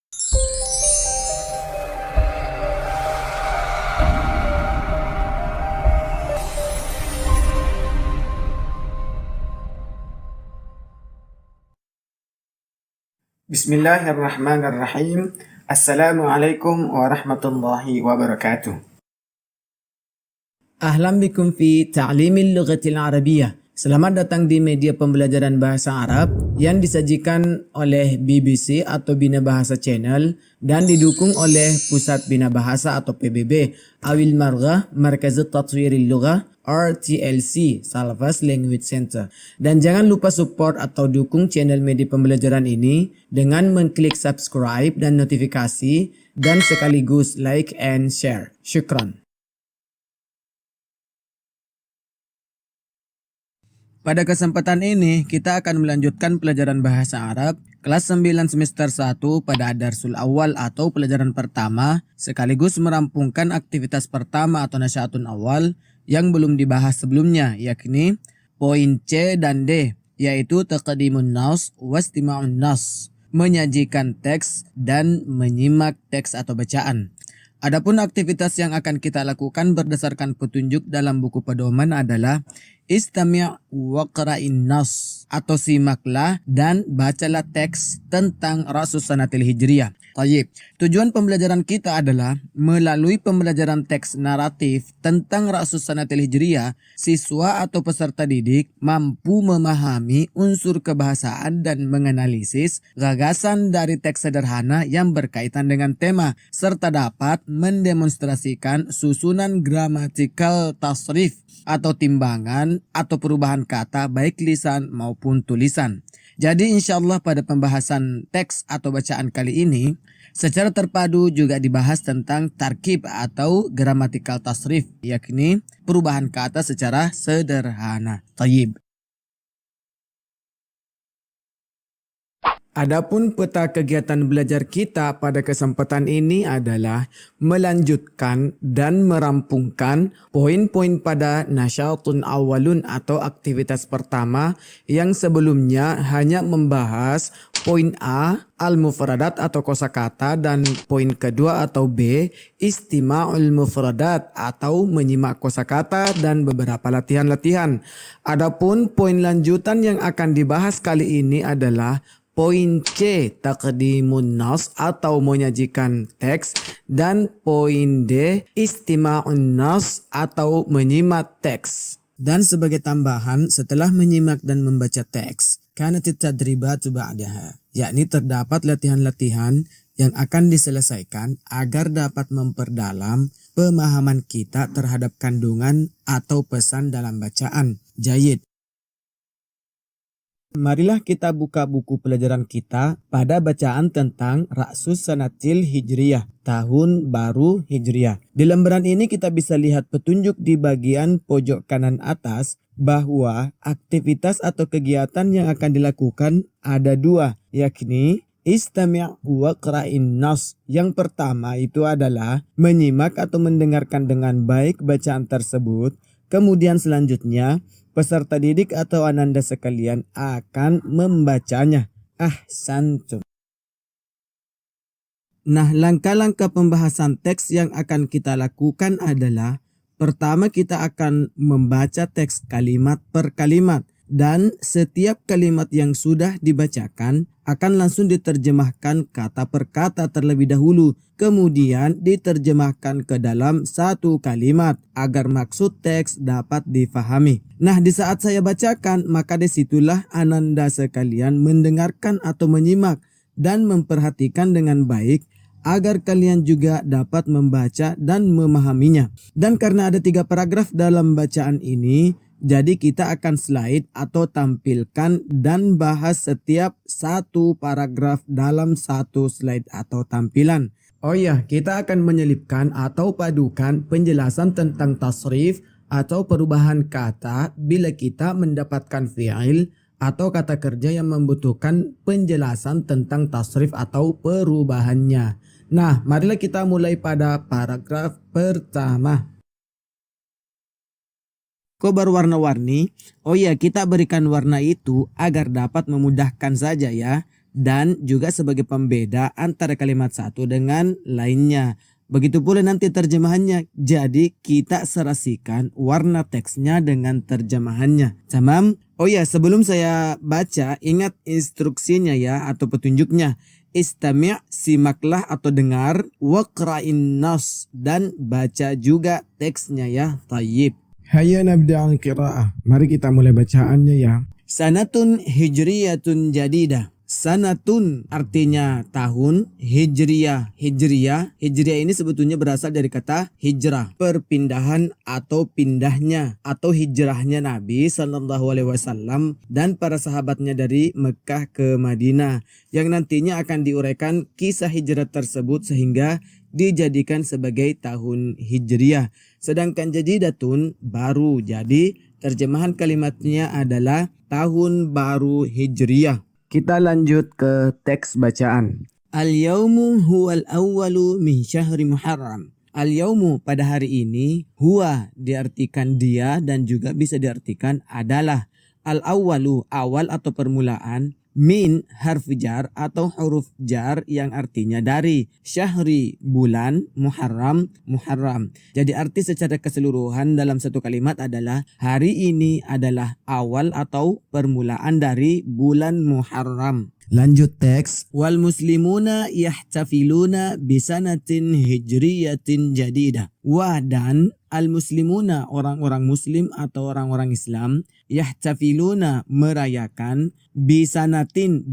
Bismillahirrahmanirrahim. Assalamualaikum warahmatullahi wabarakatuh. Ahlan bikum fi ta'limil lughatil arabiyyah. Selamat datang di media pembelajaran bahasa Arab yang disajikan oleh BBC atau Bina Bahasa Channel dan didukung oleh Pusat Bina Bahasa atau PBB, Awil Marghah, Markaz Tatwiril Lughah, RTLC, Salvas Language Center. Dan jangan lupa support atau dukung channel media pembelajaran ini dengan mengklik subscribe dan notifikasi dan sekaligus like and share. Syukran. Pada kesempatan ini kita akan melanjutkan pelajaran bahasa Arab kelas 9 semester 1 pada Darsul Awal atau pelajaran pertama sekaligus merampungkan aktivitas pertama atau nasyatun awal yang belum dibahas sebelumnya, yakni poin C dan D, yaitu taqdimun nas wastima'un nas, menyajikan teks dan menyimak teks atau bacaan. Adapun aktivitas yang akan kita lakukan berdasarkan petunjuk dalam buku pedoman adalah istami' wa qra'in nas, atau simaklah dan bacalah teks tentang Rasus Sanatil Hijriyah. Tayyib. Tujuan pembelajaran kita adalah melalui pembelajaran teks naratif tentang Rasus Sanatil Hijriyah, siswa atau peserta didik mampu memahami unsur kebahasaan dan menganalisis gagasan dari teks sederhana yang berkaitan dengan tema, serta dapat mendemonstrasikan susunan gramatikal tasrif atau timbangan atau perubahan kata baik lisan maupun tulisan. Jadi insyaallah pada pembahasan teks atau bacaan kali ini secara terpadu juga dibahas tentang tarkib atau gramatikal tasrif, yakni perubahan kata secara sederhana. Tayyib. Adapun peta kegiatan belajar kita pada kesempatan ini adalah melanjutkan dan merampungkan poin-poin pada nasyatun awalun atau aktivitas pertama yang sebelumnya hanya membahas poin A, al-mufradat atau kosakata, dan poin kedua atau B, istima'ul mufradat atau menyimak kosakata dan beberapa latihan-latihan. Adapun poin lanjutan yang akan dibahas kali ini adalah poin C, taqdimun nas atau menyajikan teks, dan poin D, istima'un nas atau menyimak teks. Dan sebagai tambahan, setelah menyimak dan membaca teks, kanatit tadribatu ba'daha, yakni terdapat latihan-latihan yang akan diselesaikan agar dapat memperdalam pemahaman kita terhadap kandungan atau pesan dalam bacaan. Jayid. Marilah kita buka buku pelajaran kita pada bacaan tentang Rasus Sanatil Hijriyah, tahun baru Hijriyah. Di lembaran ini kita bisa lihat petunjuk di bagian pojok kanan atas bahwa aktivitas atau kegiatan yang akan dilakukan ada dua, yakni istami' wa qra'in nas. Yang pertama itu adalah menyimak atau mendengarkan dengan baik bacaan tersebut. Kemudian selanjutnya peserta didik atau ananda sekalian akan membacanya. Ahsantum. Nah, langkah-langkah pembahasan teks yang akan kita lakukan adalah pertama kita akan membaca teks kalimat per kalimat. Dan setiap kalimat yang sudah dibacakan akan langsung diterjemahkan kata per kata terlebih dahulu. Kemudian diterjemahkan ke dalam satu kalimat agar maksud teks dapat difahami. Nah, di saat saya bacakan, maka disitulah ananda sekalian mendengarkan atau menyimak dan memperhatikan dengan baik agar kalian juga dapat membaca dan memahaminya. Dan karena ada 3 paragraf dalam bacaan ini, jadi kita akan slide atau tampilkan dan bahas setiap satu paragraf dalam satu slide atau tampilan. Oh iya, kita akan menyelipkan atau padukan penjelasan tentang tasrif atau perubahan kata bila kita mendapatkan fi'il atau kata kerja yang membutuhkan penjelasan tentang tasrif atau perubahannya. Nah, marilah kita mulai pada paragraf pertama. Kok baru warna-warni? Oh iya, kita berikan warna itu agar dapat memudahkan saja ya. dan juga sebagai pembeda antara kalimat satu dengan lainnya. Begitu pula nanti terjemahannya. Jadi kita serasikan warna teksnya dengan terjemahannya. Tamam? Oh ya, sebelum saya baca, ingat instruksinya ya atau petunjuknya. Istami', simaklah atau dengar, waqra'in nas, dan baca juga teksnya ya. Tayyib. Hayya nabda al-qira'ah. Mari kita mulai bacaannya ya. Sanatun hijriyatun jadidah. Sanatun artinya tahun, hijriyah. Hijriyah ini sebetulnya berasal dari kata hijrah, perpindahan atau pindahnya atau hijrahnya Nabi Sallallahu Alaihi Wasallam dan para sahabatnya dari Mekah ke Madinah, yang nantinya akan diuraikan kisah hijrah tersebut sehingga dijadikan sebagai tahun hijriyah. Sedangkan jadidatun baru, jadi terjemahan kalimatnya adalah tahun baru hijriyah. Kita lanjut ke teks bacaan. Al-yawmu huwal awwalu min syahri Muharram. Al-yawmu pada hari ini, huwa diartikan dia dan juga bisa diartikan adalah. Al-awwalu awal atau permulaan, min harf jar atau huruf jar yang artinya dari, syahri bulan, Muharram Muharram. Jadi arti secara keseluruhan dalam satu kalimat adalah hari ini adalah awal atau permulaan dari bulan Muharram. Lanjut teks. Wal muslimuna yahtafiluna bisanatin hijriyatin jadidah. Dan al muslimuna orang-orang muslim atau orang-orang Islam yahtafiluna merayakan bisanatin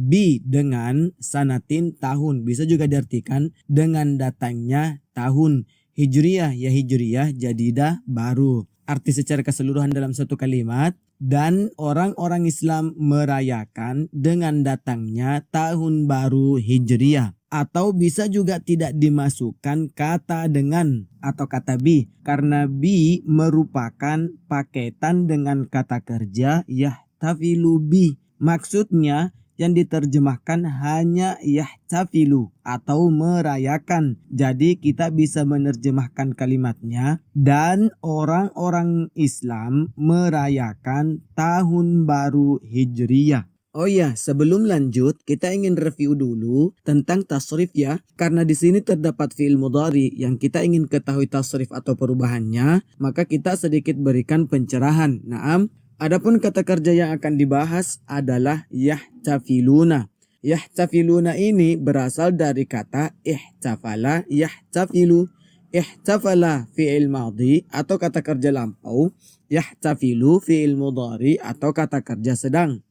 dengan sanatin tahun. Bisa juga diartikan dengan datangnya tahun. Hijriyah ya hijriyah jadidah baru. Arti secara keseluruhan dalam satu kalimat, dan orang-orang Islam merayakan dengan datangnya tahun baru hijriyah. Atau bisa juga tidak dimasukkan kata dengan atau kata bi, karena bi merupakan paketan dengan kata kerja yahtafilu bi. Maksudnya yang diterjemahkan hanya yahtafilu atau merayakan. Jadi kita bisa menerjemahkan kalimatnya dan orang-orang Islam merayakan tahun baru hijriyah. Oh ya, sebelum lanjut kita ingin review dulu tentang tasrif ya, karena di sini terdapat fi'il mudhari yang kita ingin ketahui tasrif atau perubahannya, maka kita sedikit berikan pencerahan. Naam. Adapun kata kerja yang akan dibahas adalah yahtafiluna. Yahtafiluna ini berasal dari kata ihtafala yahtafilu. Ihtafala fi'il madhi atau kata kerja lampau. Yahtafilu fi'il mudhari atau kata kerja sedang.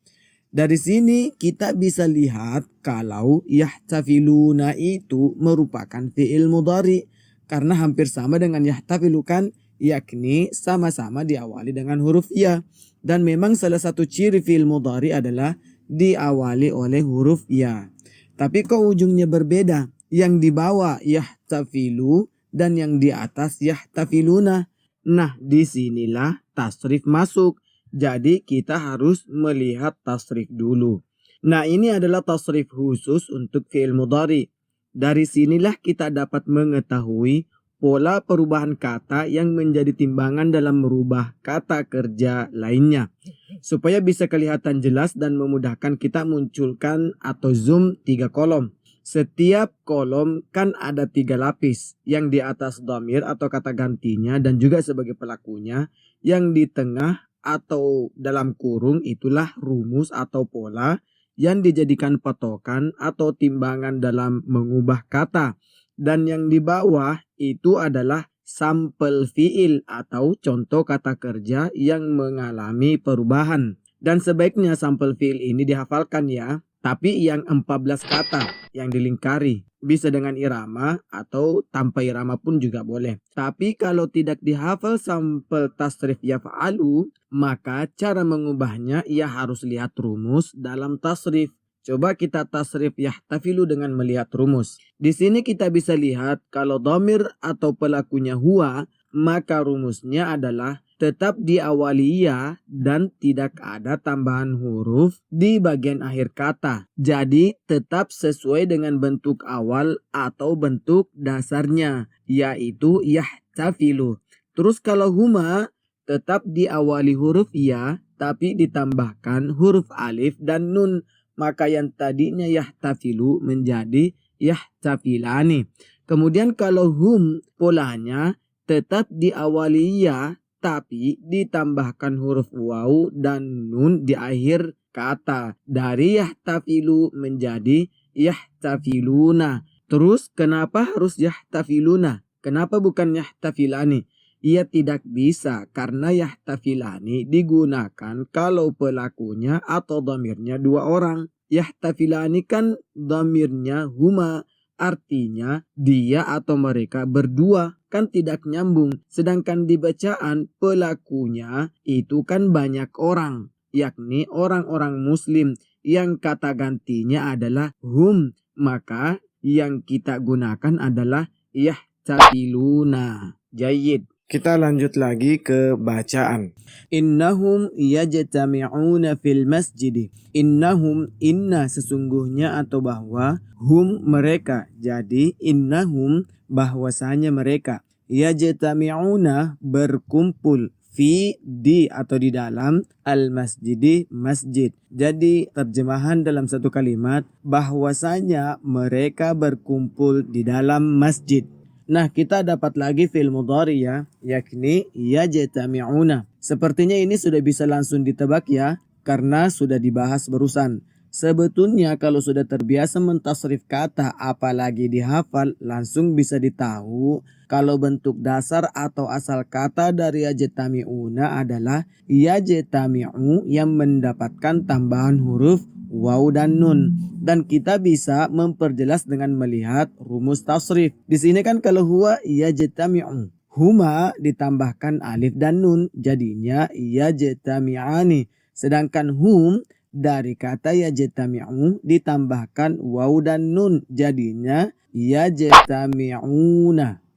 Dari sini kita bisa lihat kalau yahtafiluna itu merupakan fi'il mudhari karena hampir sama dengan yahtafilu kan, yakni sama-sama diawali dengan huruf ya. Dan memang salah satu ciri fi'il mudhari adalah diawali oleh huruf ya. Tapi kok ujungnya berbeda? Yang di bawah yahtafilu dan yang di atas yahtafiluna. Nah, disinilah tasrif masuk. Jadi kita harus melihat tasrif dulu. Nah, ini adalah tasrif khusus untuk fi'il mudhari. Dari sinilah kita dapat mengetahui pola perubahan kata yang menjadi timbangan dalam merubah kata kerja lainnya. Supaya bisa kelihatan jelas dan memudahkan kita munculkan atau zoom 3 kolom. Setiap kolom kan ada 3 lapis. Yang di atas dhamir atau kata gantinya dan juga sebagai pelakunya. Yang di tengah atau dalam kurung itulah rumus atau pola yang dijadikan patokan atau timbangan dalam mengubah kata. Dan yang di bawah itu adalah sampel fiil atau contoh kata kerja yang mengalami perubahan. Dan sebaiknya sampel fiil ini dihafalkan ya. Tapi yang 14 kata yang dilingkari. Bisa dengan irama atau tanpa irama pun juga boleh. Tapi kalau tidak dihafal sampel tasrif yaf'alu, maka cara mengubahnya ia harus lihat rumus dalam tasrif. Coba kita tasrif yahtafilu dengan melihat rumus. Di sini kita bisa lihat kalau dhamir atau pelakunya huwa, maka rumusnya adalah tetap diawali ya dan tidak ada tambahan huruf di bagian akhir kata. Jadi tetap sesuai dengan bentuk awal atau bentuk dasarnya, yaitu yahtafilu. Terus kalau huma tetap diawali huruf ya tapi ditambahkan huruf alif dan nun. maka yang tadinya yahtafilu menjadi yahtafilani. Kemudian kalau hum polanya tetap diawali ya tapi ditambahkan huruf waw dan nun di akhir kata. Dari yahtafilu menjadi yahtafiluna. Terus kenapa harus yahtafiluna? Kenapa bukan yahtafilani? Ia tidak bisa karena yahtafilani digunakan kalau pelakunya atau dhamirnya dua orang. Yahtafilani kan dhamirnya huma, artinya dia atau mereka berdua, kan tidak nyambung. Sedangkan di bacaan pelakunya itu kan banyak orang, yakni orang-orang muslim yang kata gantinya adalah hum. Maka yang kita gunakan adalah yahtafiluna. Jayyid. Kita lanjut lagi ke bacaan. Innahum yajtami'una fil masjid. Innahum, inna sesungguhnya atau bahwa, hum mereka. Jadi innahum bahwasanya mereka. Yajtami'una berkumpul. Fi di atau di dalam al masjidi masjid. Jadi terjemahan dalam satu kalimat bahwasanya mereka berkumpul di dalam masjid. Nah, kita dapat lagi fi'il mudhari ya, yakni yajtami'una. Sepertinya ini sudah bisa langsung ditebak ya, karena sudah dibahas barusan. Sebetulnya kalau sudah terbiasa mentasrif kata apalagi dihafal, langsung bisa ditahu kalau bentuk dasar atau asal kata dari yajtami'una adalah yajtami'u yang mendapatkan tambahan huruf waw dan nun. Dan kita bisa memperjelas dengan melihat rumus tasrif. Di sini kan kalau huwa yajtami'u, huma ditambahkan alif dan nun, jadinya yajtami'ani. Sedangkan hum dari kata yajtami'u ditambahkan waw dan nun, jadinya yajtami'una.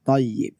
Tayyib.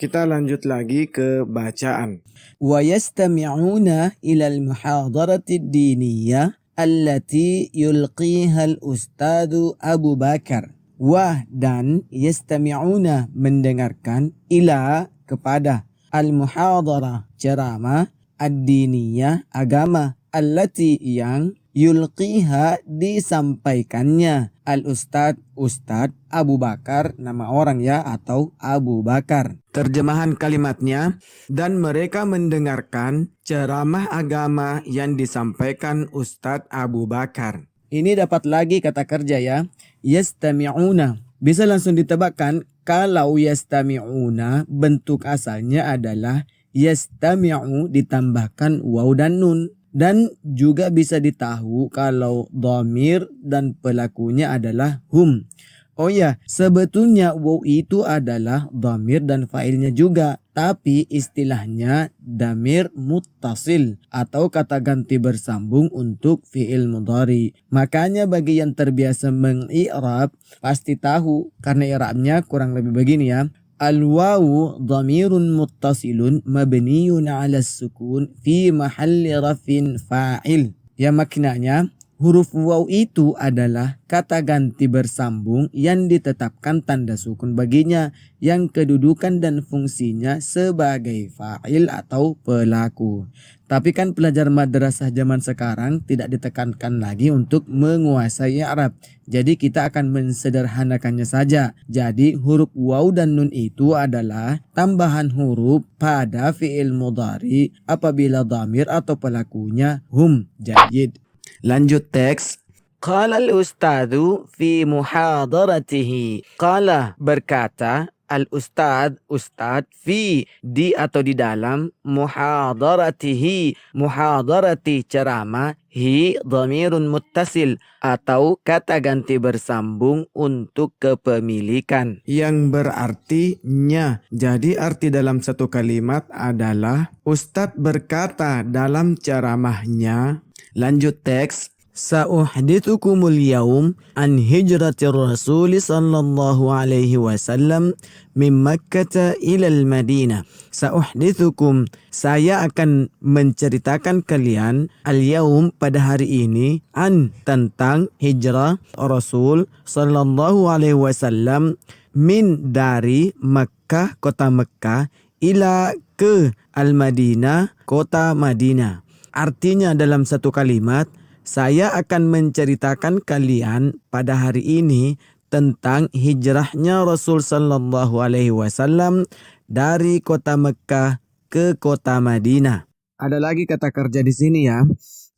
Kita lanjut lagi ke bacaan. Wa yastami'una ila al-muhadarati ad-diniyah allati yulqiha al-ustadu Abu Bakar. Wa dan yastami'una mendengarkan ila kepada al-muhadara ceramah ad-diniyah agama allati yang yulqiha disampaikannya al-ustad ustad Abu Bakar, nama orang ya, atau Abu Bakar. Terjemahan kalimatnya, dan mereka mendengarkan ceramah agama yang disampaikan Ustadz Abu Bakar. Ini dapat lagi kata kerja ya, yastami'una. Bisa langsung ditebakkan kalau yastami'una bentuk asalnya adalah yastami'u ditambahkan waw dan nun. Dan juga bisa ditahu kalau dhamir dan pelakunya adalah hum. Oh ya, sebetulnya waw itu adalah dhamir dan fa'ilnya juga. Tapi istilahnya dhamir muttasil atau kata ganti bersambung untuk fi'il mudhari. Makanya bagi yang terbiasa mengi'rab pasti tahu karena i'rabnya kurang lebih begini ya. Al-wawu dhamirun muttasilun mabniyun ala sukun fi mahalli rafin fa'il. Ya maknanya huruf waw itu adalah kata ganti bersambung yang ditetapkan tanda sukun baginya yang kedudukan dan fungsinya sebagai fa'il atau pelaku. Tapi kan pelajar madrasah zaman sekarang tidak ditekankan lagi untuk menguasai i'rab. Jadi kita akan mensederhanakannya saja. Jadi huruf waw dan nun itu adalah tambahan huruf pada fi'il mudhari apabila dhamir atau pelakunya hum. Jayyid. Lanjut teks. Qala al-ustadzu fi muhadaratihi. Qala berkata al-ustad ustad fi di atau di dalam muhadaratihi. Muhadarati ceramah, hi dhamirun muttasil atau kata ganti bersambung untuk kepemilikan Yang berarti nya. Jadi arti dalam satu kalimat adalah Ustadz berkata dalam ceramahnya. Lanjut teks. Sa'uhdithukumul yaum an hijratir rasul sallallahu alaihi wasallam min Makkah ilal Madinah. Sa'uhdithukum, saya akan menceritakan kalian al-yaum pada hari ini an tentang hijrah Rasul sallallahu alaihi wasallam min dari Makkah kota Makkah ila ke al-Madinah kota Madinah. Artinya dalam satu kalimat, Saya akan menceritakan kalian pada hari ini tentang hijrahnya Rasul Sallallahu Alaihi Wasallam dari kota Mekah ke kota Madinah. Ada lagi kata kerja di sini ya.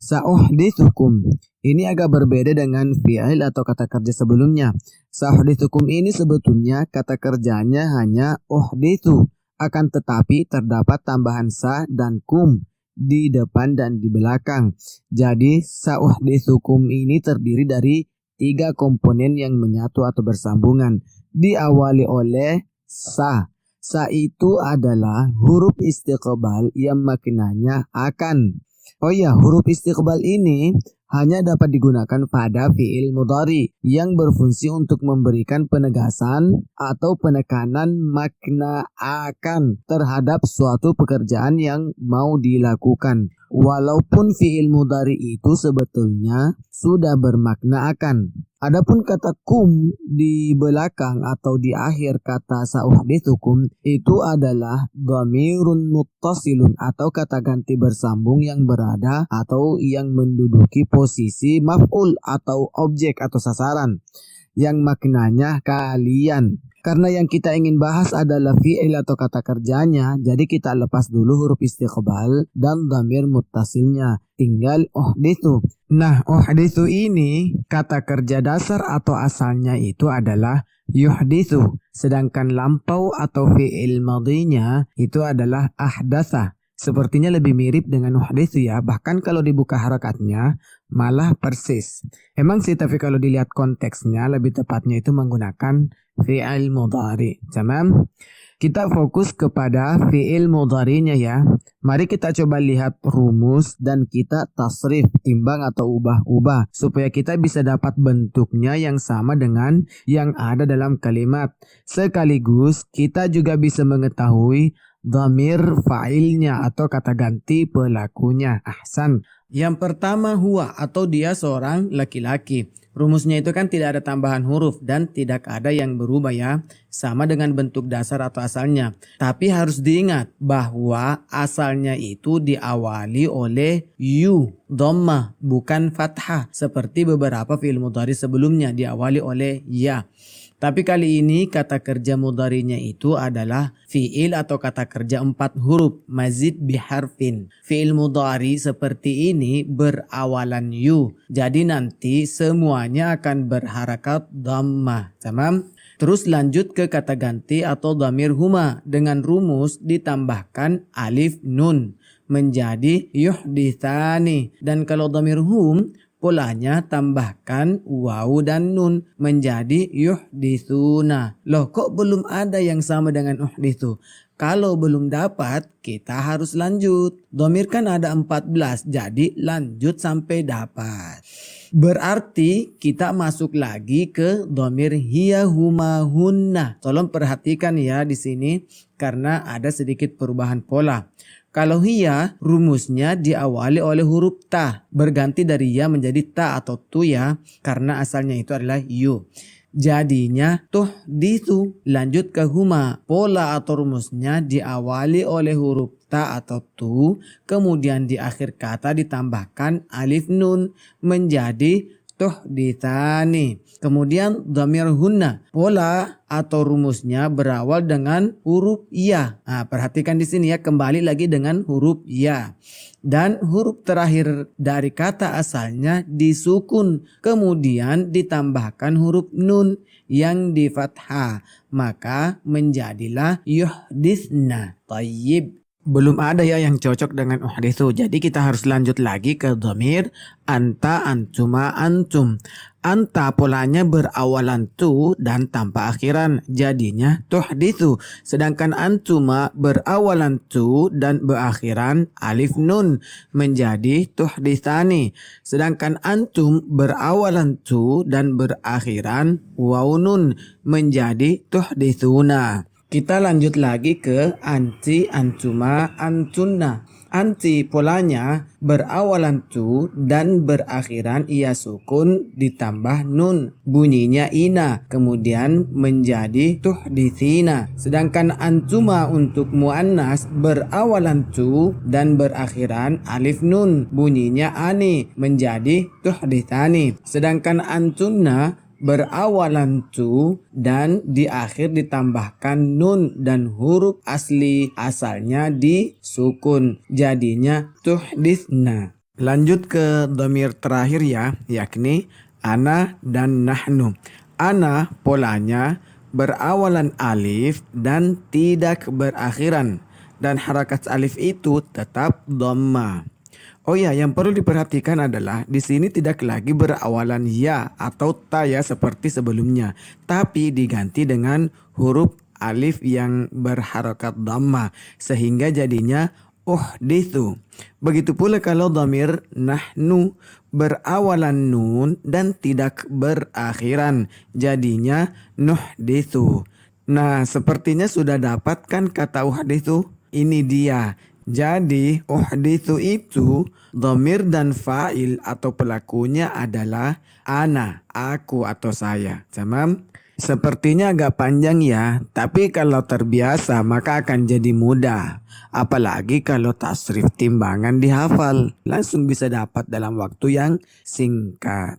Sa'uhdithukum. Ini agak berbeda dengan fi'il atau kata kerja sebelumnya. Sa'uhdithukum ini sebetulnya kata kerjanya hanya uhdithu. Akan tetapi terdapat tambahan sa dan kum di depan dan di belakang. Jadi sa'uhdithukum ini terdiri dari 3 komponen yang menyatu atau bersambungan. Diawali oleh sa. Sa itu adalah huruf istiqbal yang maknanya akan. Oh ya, huruf istiqbal ini hanya dapat digunakan pada fi'il mudhari yang berfungsi untuk memberikan penegasan atau penekanan makna akan terhadap suatu pekerjaan yang mau dilakukan. Walaupun fi'il mudhari itu sebetulnya sudah bermakna akan. Adapun kata kum di belakang atau di akhir kata sa'uhdithukum itu adalah dhamirun muttasilun atau kata ganti bersambung yang berada atau yang menduduki posisi maf'ul atau objek atau sasaran yang maknanya kalian. Karena yang kita ingin bahas adalah fi'il atau kata kerjanya, jadi kita lepas dulu huruf istiqbal dan dhamir muttasilnya. Tinggal uhdithu. Nah, uhdithu ini kata kerja dasar atau asalnya itu adalah yuhdithu. Sedangkan lampau atau fi'il madhinya itu adalah ahdatha. Sepertinya lebih mirip dengan uhdithu ya. Bahkan kalau dibuka harakatnya malah persis. Emang sih, tapi kalau dilihat konteksnya lebih tepatnya itu menggunakan fi'il mudhari. Tamam? Kita fokus kepada fi'il mudharinya ya. Mari kita coba lihat rumus dan kita tasrif, timbang atau ubah-ubah supaya kita bisa dapat bentuknya yang sama dengan yang ada dalam kalimat. Sekaligus kita juga bisa mengetahui dhamir fa'ilnya atau kata ganti pelakunya. Ahsan. Yang pertama huwa atau dia seorang laki-laki. Rumusnya itu kan tidak ada tambahan huruf dan tidak ada yang berubah ya. Sama dengan bentuk dasar atau asalnya. Tapi harus diingat bahwa asalnya itu diawali oleh yu, dhammah, bukan fathah. Seperti beberapa fi'il mudhari sebelumnya diawali oleh ya. Tapi kali ini kata kerja mudharinya itu adalah fi'il atau kata kerja 4 huruf mazid biharfin. Fi'il mudhari seperti ini berawalan yu. Jadi nanti semuanya akan berharakat dhammah. Tamam? Terus lanjut ke kata ganti atau dhamir huma dengan rumus ditambahkan alif nun menjadi yuhdithani. Dan kalau dhamir hum polanya tambahkan waw dan nun menjadi yuhdithuna. Loh, kok belum ada yang sama dengan uhdithu? Kalau belum dapat, kita harus lanjut. Dhamir kan ada 14, jadi lanjut sampai dapat. Berarti kita masuk lagi ke dhamir hiya huma hunna. Tolong perhatikan ya di sini karena ada sedikit perubahan pola. Kalau hiya rumusnya diawali oleh huruf ta, berganti dari ya menjadi ta atau tu ya, karena asalnya itu adalah yu. Jadinya tuhdithu. Lanjut ke huma, pola atau rumusnya diawali oleh huruf ta atau tu, kemudian di akhir kata ditambahkan alif nun menjadi tuhdithani. Kemudian dhamir hunna, pola atau rumusnya berawal dengan huruf ya. Nah, perhatikan di sini ya, kembali lagi dengan huruf ya. Dan huruf terakhir dari kata asalnya disukun, kemudian ditambahkan huruf nun yang di fathah, maka menjadilah yuhdithna. Tayyib. Belum ada ya yang cocok dengan uhdithu. Jadi kita harus lanjut lagi ke dhamir anta, antuma, antum. Anta polanya berawalan tu dan tanpa akhiran, jadinya tuhdithu. Sedangkan antuma berawalan tu dan berakhiran alif nun menjadi tuhdithani. Sedangkan antum berawalan tu dan berakhiran waw nun menjadi tuhdithuna. Kita lanjut lagi ke anti, antuma, antunna. Anti polanya berawalan tu dan berakhiran ia sukun ditambah nun. Bunyinya ina kemudian menjadi tuhdithina. Sedangkan antuma untuk muannas berawalan tu dan berakhiran alif nun. Bunyinya ani menjadi tuhdithani. Sedangkan antunna berawalan tu dan di akhir ditambahkan nun dan huruf asli asalnya disukun jadinya tuhdithna. Lanjut ke dhamir terakhir ya, yakni ana dan nahnu. Ana polanya berawalan alif dan tidak berakhiran dan harakat alif itu tetap dhamma. Oh ya, yang perlu diperhatikan adalah di sini tidak lagi berawalan ya atau ta ya seperti sebelumnya, tapi diganti dengan huruf alif yang berharokat dhamma sehingga jadinya uhdithu. Begitu pula kalau dhamir nahnu berawalan nun dan tidak berakhiran, jadinya nuhdithu. Nah, sepertinya sudah dapatkan kata uhdithu? Ini dia. Jadi uhdithu itu dhamir dan fa'il atau pelakunya adalah ana, aku atau saya. Tamam? Sepertinya agak panjang ya, tapi kalau terbiasa maka akan jadi mudah. Apalagi kalau tasrif timbangan dihafal, langsung bisa dapat dalam waktu yang singkat.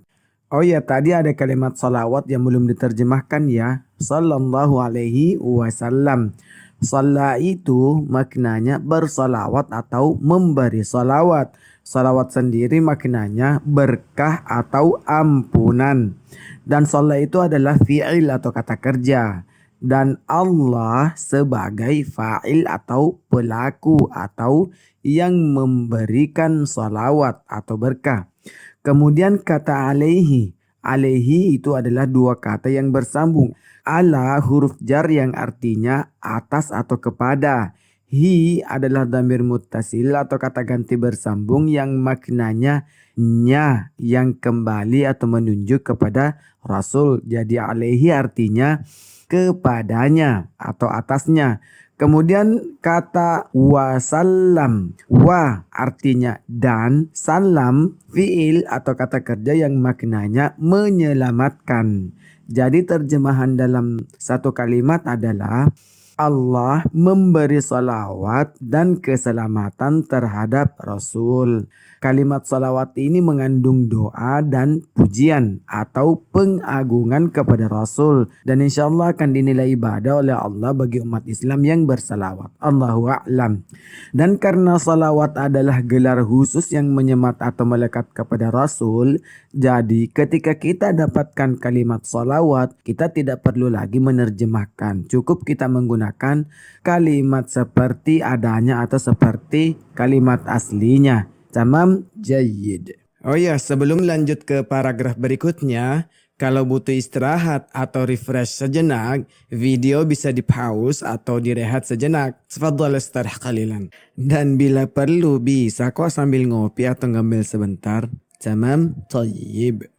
Oh ya, tadi ada kalimat salawat yang belum diterjemahkan ya. Sallallahu alaihi wasallam. Salla itu maknanya bersalawat atau memberi salawat. Salawat sendiri maknanya berkah atau ampunan. Dan salla itu adalah fi'il atau kata kerja. Dan Allah sebagai fa'il atau pelaku atau yang memberikan salawat atau berkah. Kemudian kata alaihi. Alaihi itu adalah dua kata yang bersambung. Ala huruf jar yang artinya atas atau kepada. Hi adalah dhamir muttasil atau kata ganti bersambung yang maknanya nya yang kembali atau menunjuk kepada Rasul. Jadi alaihi artinya kepadanya atau atasnya. Kemudian kata wasallam. Wa artinya dan, salam fiil atau kata kerja yang maknanya menyelamatkan. Jadi terjemahan dalam satu kalimat adalah Allah memberi salawat dan keselamatan terhadap Rasul. Kalimat salawat ini mengandung doa dan pujian atau pengagungan kepada Rasul. Dan insya Allah akan dinilai ibadah oleh Allah bagi umat Islam yang bersalawat. Allahu a'lam. Dan karena salawat adalah gelar khusus yang menyemat atau melekat kepada Rasul. Jadi ketika kita dapatkan kalimat salawat, kita tidak perlu lagi menerjemahkan. Cukup kita menggunakan kalimat seperti adanya atau seperti kalimat aslinya. Tamam, jayyid. Oh ya, sebelum lanjut ke paragraf berikutnya, kalau butuh istirahat atau refresh sejenak, video bisa di-pause atau direhat sejenak. Tafadhal istarih qalilan. Dan bila perlu bisa kok sambil ngopi atau ngambil sebentar. Tamam, tayyib.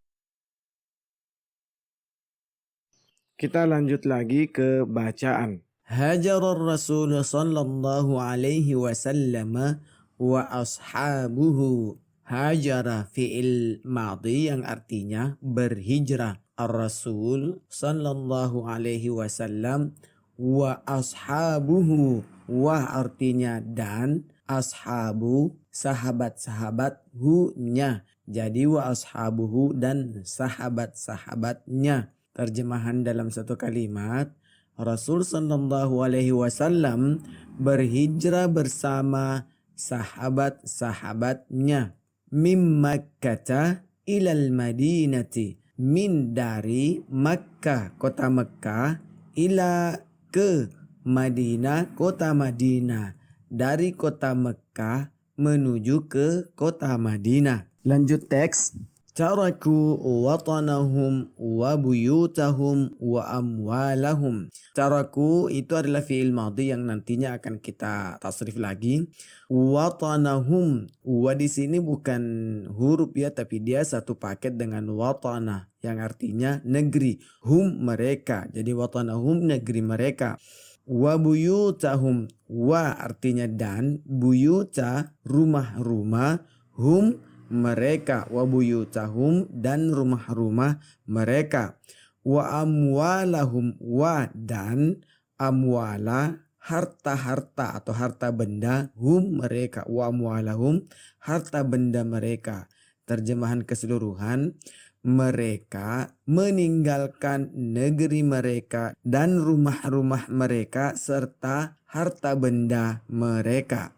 Kita lanjut lagi ke bacaan. Hajarar Rasul sallallahu alaihi wasallam wa ashabuhu. Hajara fi'il madhi yang artinya berhijrah. Ar-Rasul sallallahu alaihi wasallam wa ashabuhu. Wa artinya dan, ashabu sahabat-sahabat hu-nya. Jadi wa ashabuhu dan sahabat-sahabatnya. Terjemahan dalam satu kalimat, Rasul sallallahu alaihi wasallam berhijrah bersama sahabat-sahabatnya. Min Makkah ilal Madinati. Min dari Makkah, kota Makkah, ila ke Madinah, kota Madinah. Dari kota Makkah menuju ke kota Madinah. Lanjut teks. Taraku watanahum wa buyutahum wa amwalahum. Taraku itu adalah fi'il madhi yang nantinya akan kita tasrif lagi. Watanahum. Wa di sini bukan huruf ya, tapi dia satu paket dengan watanah yang artinya negeri. Hum mereka. Jadi watanahum negeri mereka. Wa buyutahum, wa artinya dan, buyuta rumah-rumah, hum mereka, wa buyutahum dan rumah-rumah mereka. Wa amwalahum, wa dan amwala harta-harta atau harta benda, hum mereka, wa amwalahum harta benda mereka. Terjemahan keseluruhan, mereka meninggalkan negeri mereka dan rumah-rumah mereka serta harta benda mereka.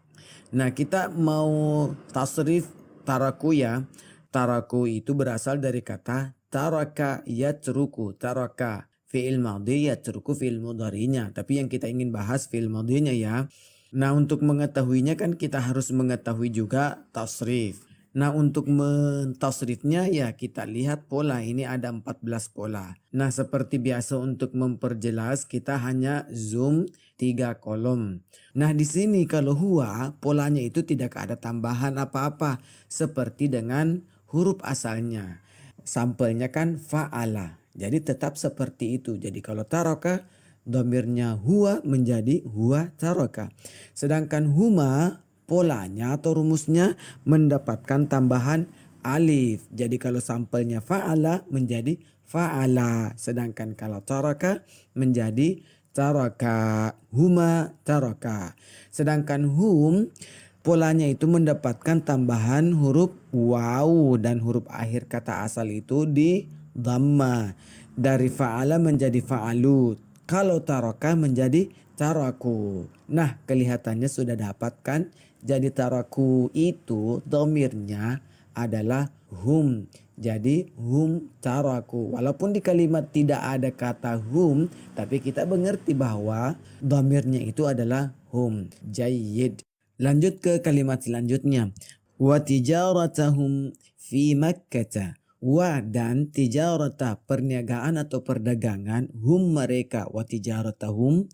Nah, kita mau tasrif taraku ya. Taraku itu berasal dari kata taraka yatruku. Taraka fi'il madhi, yatruku fi'il mudhari'nya. Tapi yang kita ingin bahas fi'il madhinya ya. Nah, untuk mengetahuinya kan kita harus mengetahui juga tasrif. Nah, untuk mentasrifnya ya kita lihat pola. Ini ada 14 pola. Nah, seperti biasa untuk memperjelas kita hanya zoom 3 kolom. Nah, di sini kalau huwa polanya itu tidak ada tambahan apa-apa seperti dengan huruf asalnya. Sampelnya kan fa'ala. Jadi tetap seperti itu. Jadi kalau taraka dhamirnya huwa menjadi huwa taraka. Sedangkan huma polanya atau rumusnya mendapatkan tambahan alif. Jadi kalau sampelnya fa'ala menjadi fa'ala. Sedangkan kalau taraka menjadi taraka. Huma taraka. Sedangkan hum polanya itu mendapatkan tambahan huruf waw dan huruf akhir kata asal itu di dhamma. Dari fa'ala menjadi fa'alu. Kalau taraka menjadi taraku. Nah, kelihatannya sudah dapatkan. Jadi taraku itu dhamirnya adalah hum. Jadi hum taraku. Walaupun di kalimat tidak ada kata hum, tapi kita mengerti bahwa dhamirnya itu adalah hum. Jayyid. Lanjut ke kalimat selanjutnya. Wa tijaratahum fi Makkah. Wa dan tijarata perniagaan atau perdagangan, hum mereka, wa tijaratahum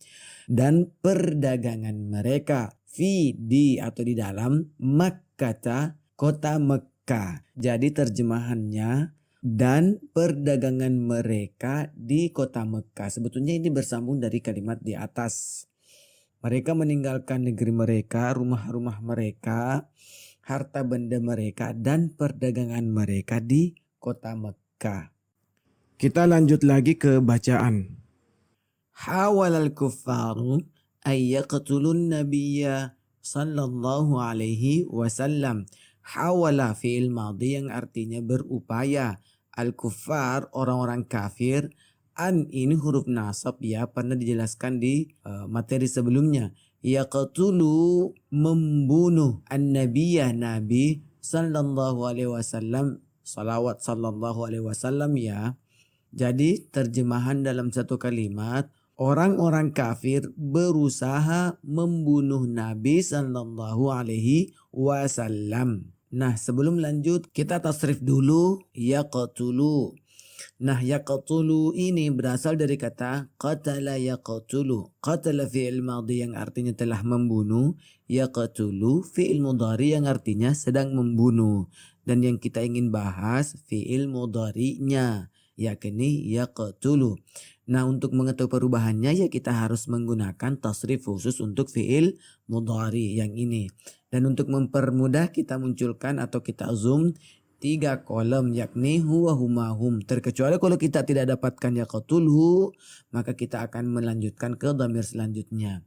dan perdagangan mereka, fi di atau di dalam, Makkah kota Mekah. Jadi terjemahannya dan perdagangan mereka di kota Mekah. Sebetulnya ini bersambung dari kalimat di atas. Mereka meninggalkan negeri mereka, rumah-rumah mereka, harta benda mereka dan perdagangan mereka di kota Mekah. Kita lanjut lagi ke bacaan. Hawalal kuffaru ayyaqtulun nabiyya sallallahu alaihi wasallam. Hawala fi'il madhi yang artinya berupaya. Al-kuffar orang-orang kafir. An ini huruf nasab ya, pernah dijelaskan di materi sebelumnya. Yaqtulu membunuh an-nabiyya nabi sallallahu alaihi wasallam. Salawat sallallahu alaihi wasallam ya. Jadi terjemahan dalam satu kalimat, orang-orang kafir berusaha membunuh Nabi sallallahu alaihi wasallam. Nah, sebelum lanjut kita tasrif dulu yaqtulu. Nah, yaqtulu ini berasal dari kata qatala yaqtulu. Qatala fi'il madhi yang artinya telah membunuh. Yaqtulu fi'il mudhari yang artinya sedang membunuh. Dan yang kita ingin bahas fi'il mudhari'nya, yakni yaqtulu. Nah, untuk mengetahui perubahannya ya kita harus menggunakan tasrif khusus untuk fi'il mudhari yang ini. Dan untuk mempermudah kita munculkan atau kita zoom 3 kolom yakni huwa huma hum. Terkecuali kalau kita tidak dapatkan yaqtulu, maka kita akan melanjutkan ke dhamir selanjutnya.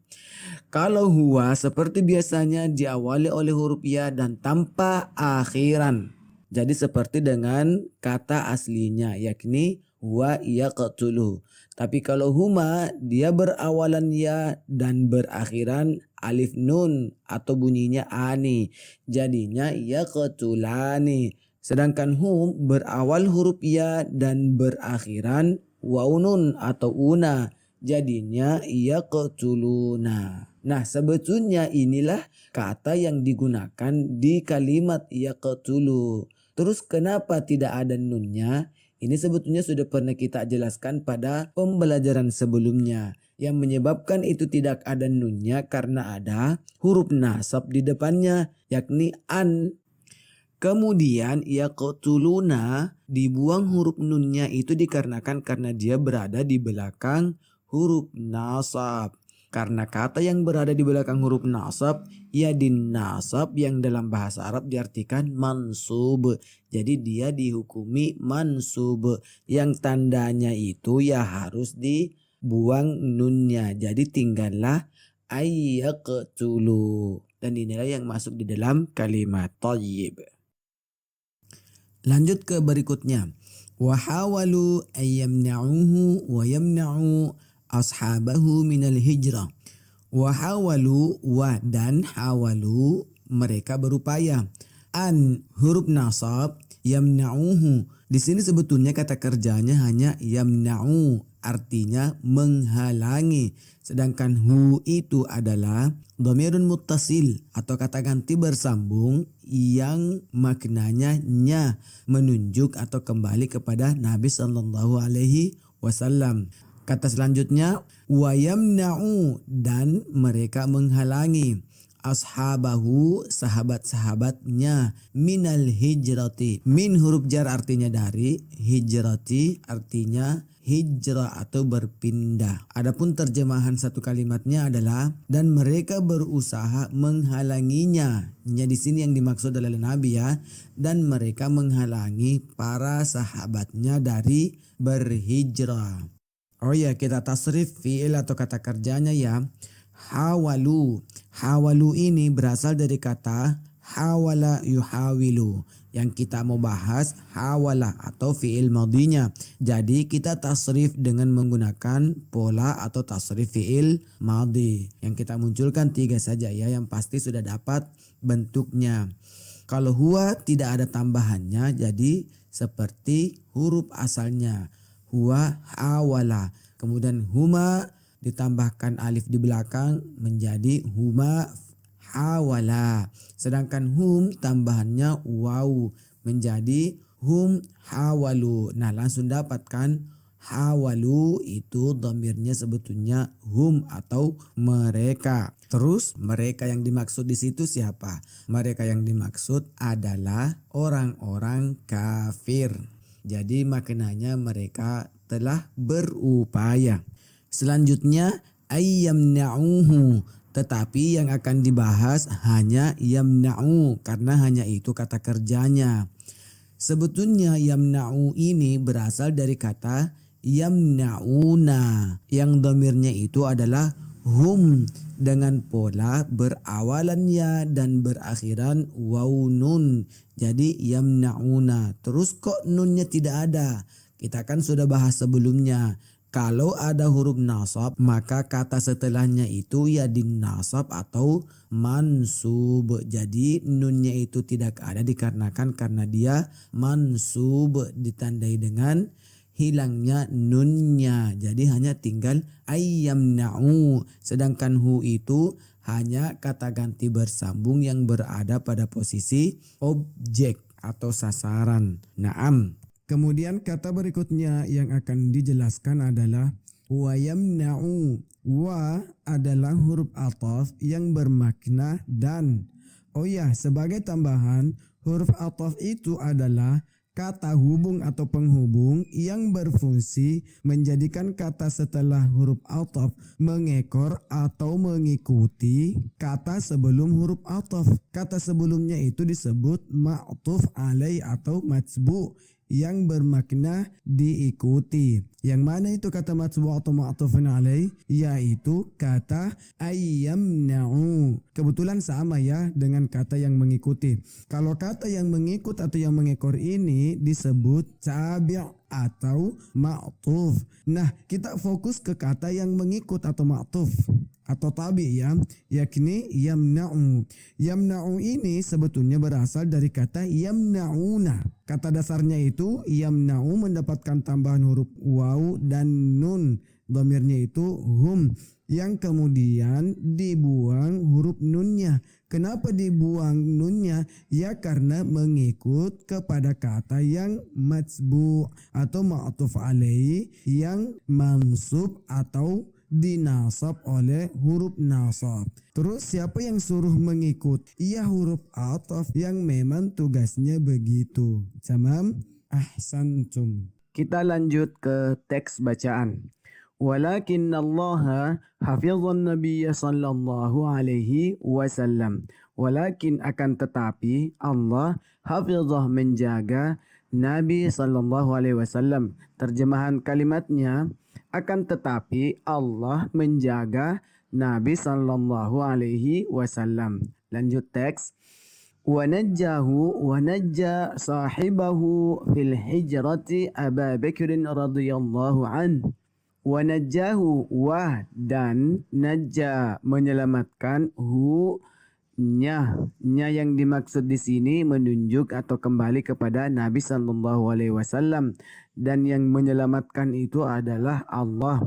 Kalau huwa seperti biasanya diawali oleh huruf ya dan tanpa akhiran. Jadi seperti dengan kata aslinya yakni huwa yaqtulu. Tapi kalau huma dia berawalan ya dan berakhiran alif nun atau bunyinya ani. Jadinya yaqtulani. Sedangkan hum berawal huruf ya dan berakhiran waunun atau una. Jadinya yaqtuluna. Nah, sebetulnya inilah kata yang digunakan di kalimat yaqtulu. Terus kenapa tidak ada nunnya? Ini sebetulnya sudah pernah kita jelaskan pada pembelajaran sebelumnya. Yang menyebabkan itu tidak ada nunnya karena ada huruf nasab di depannya yakni an. Kemudian yaqtuluna dibuang huruf nunnya itu dikarenakan karena dia berada di belakang huruf nasab. Karena kata yang berada di belakang huruf nasab, ya dinasab yang dalam bahasa Arab diartikan mansub. Jadi dia dihukumi mansub. Yang tandanya itu ya harus dibuang nunnya. Jadi tinggallah ayyaqtulu. Dan inilah yang masuk di dalam kalimat thayyib. Lanjut ke berikutnya. Wahawalu ayyamna'uhu wa yamna'u ashabahu minal hijrah. Wahawalu wa dan hawalu mereka berupaya. An huruf nasab yamna'uhu. Di sini sebetulnya kata kerjanya hanya yamna'u, artinya menghalangi. Sedangkan hu itu adalah dhamirun muttasil atau kata ganti bersambung yang maknanya nya, menunjuk atau kembali kepada Nabi Shallallahu Alaihi Wasallam. Kata selanjutnya wa yamna'u dan mereka menghalangi ashabahu sahabat-sahabatnya minal hijrati. Min huruf jar artinya dari, hijrati artinya hijrah atau berpindah. Adapun terjemahan satu kalimatnya adalah dan mereka berusaha menghalanginya. Nya di sini yang dimaksud adalah Nabi ya. Dan mereka menghalangi para sahabatnya dari berhijrah. Oh ya, kita tasrif fi'il atau kata kerjanya ya. Hawalu. Hawalu ini berasal dari kata hawala yuhawilu. Yang kita mau bahas hawala atau fi'il madinya. Jadi kita tasrif dengan menggunakan pola atau tasrif fi'il madi. Yang kita munculkan 3 saja ya, yang pasti sudah dapat bentuknya. Kalau huwa tidak ada tambahannya, jadi seperti huruf asalnya. Huwa hawala. Kemudian huma ditambahkan alif di belakang menjadi huma hawala. Sedangkan hum tambahannya waw menjadi hum hawalu. Nah langsung dapatkan hawalu itu dhamirnya sebetulnya hum atau mereka. Terus mereka yang dimaksud di situ siapa? Mereka yang dimaksud adalah orang-orang kafir. Jadi maknanya mereka telah berupaya. Selanjutnya ayyamna'uhu, tetapi yang akan dibahas hanya yamna'u karena hanya itu kata kerjanya. Sebetulnya yamna'u ini berasal dari kata yamna'una yang dhamirnya itu adalah hum dengan pola berawalan ya dan berakhiran waw nun. Jadi yamna'una. Terus kok nunnya tidak ada? Kita kan sudah bahas sebelumnya. Kalau ada huruf nasab maka kata setelahnya itu ya dinasab atau mansub. Jadi nunnya itu tidak ada dikarenakan karena dia mansub ditandai dengan hilangnya nunnya. Jadi hanya tinggal ayyamna'u. Sedangkan hu itu hanya kata ganti bersambung yang berada pada posisi objek atau sasaran. Naam. Kemudian kata berikutnya yang akan dijelaskan adalah wa yamna'u. Wa adalah huruf athaf yang bermakna dan. Oh ya, sebagai tambahan huruf athaf itu adalah kata hubung atau penghubung yang berfungsi menjadikan kata setelah huruf athaf mengekor atau mengikuti kata sebelum huruf athaf. Kata sebelumnya itu disebut ma'tuf alai atau matsbu yang bermakna diikuti. Yang mana itu kata matsbu atau ma'tufun alai? Yaitu kata ayyamna'u. Kebetulan sama ya dengan kata yang mengikuti. Kalau kata yang mengikut atau yang mengekor ini disebut tabi' atau ma'tuf. Nah, kita fokus ke kata yang mengikut atau ma'tuf atau tabi ya, yakni yamna'u. Yamna'u ini sebetulnya berasal dari kata yamna'una. Kata dasarnya itu yamna'u mendapatkan tambahan huruf waw dan nun. Dhamirnya itu hum yang kemudian dibuang huruf nunnya. Kenapa dibuang nunnya? Ya karena mengikut kepada kata yang matsbu atau ma'tuf alaihi yang mansub atau dinasab oleh huruf nasab. Terus siapa yang suruh mengikut? Ya huruf athaf yang memang tugasnya begitu. Tamam? Ahsantum. Kita lanjut ke teks bacaan. Walakin Allah hafizan Nabi sallallahu alaihi wasallam. Walakin akan tetapi Allah hafizah menjaga Nabi sallallahu alaihi wasallam. Terjemahan kalimatnya, akan tetapi Allah menjaga Nabi sallallahu alaihi wasallam. Lanjut teks. ونجاه ونجى صاحبه في الحجرة أبا بكر رضي الله عنه. Wanajahu wa dan naja menyelamatkan nya yang dimaksud di sini menunjuk atau kembali kepada Nabi sallallahu alaihi wasallam, dan yang menyelamatkan itu adalah Allah.